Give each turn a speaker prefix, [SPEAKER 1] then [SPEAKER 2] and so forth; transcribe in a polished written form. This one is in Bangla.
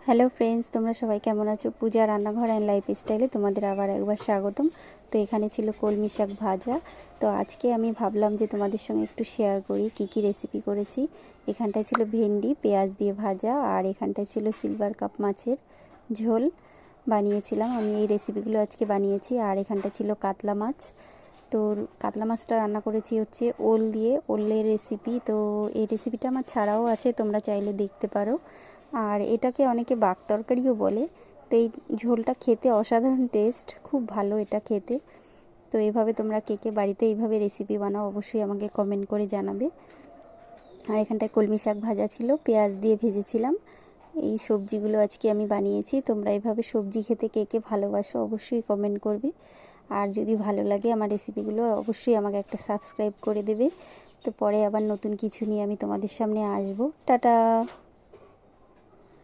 [SPEAKER 1] হ্যালো ফ্রেন্ডস, তোমরা সবাই কেমন আছো? পূজা রান্নাঘর অ্যান্ড লাইফস্টাইলে তোমাদের আবার একবার স্বাগতম। তো এখানে ছিল কলমি শাক ভাজা। তো আজকে আমি ভাবলাম যে তোমাদের সঙ্গে একটু শেয়ার করি কি কি রেসিপি করেছি। এখানটায় ছিল ভেন্ডি পেঁয়াজ দিয়ে ভাজা, আর এখানটায় ছিল সিলভার কাপ মাছের ঝোল বানিয়েছিলাম। আমি এই রেসিপিগুলো আজকে বানিয়েছি। আর এখানটা ছিল কাতলা মাছ। তো কাতলা মাছটা রান্না করেছি হচ্ছে ওল দিয়ে, ওলের রেসিপি। তো এই রেসিপিটা আমার ছাড়াও আছে, তোমরা চাইলে দেখতে পারো। আর এটাকে অনেকে বাক তরকারিও বলে। তো এই ঝোলটা খেতে অসাধারণ টেস্ট, খুব ভালো এটা খেতে। তো এইভাবে তোমরা কে কে বাড়িতে এইভাবে রেসিপি বানাও অবশ্যই আমাকে কমেন্ট করে জানাবে। আর এখানটায় কলমি শাক ভাজা ছিল, পেঁয়াজ দিয়ে ভেজেছিলাম। এই সবজিগুলো আজকে আমি বানিয়েছি। তোমরা এইভাবে সবজি খেতে কে কে ভালোবাসো অবশ্যই কমেন্ট করবে। আর যদি ভালো লাগে আমার রেসিপিগুলো অবশ্যই আমাকে একটা সাবস্ক্রাইব করে দেবে। তো পরে আবার নতুন কিছু নিয়ে আমি তোমাদের সামনে আসবো। টাটা।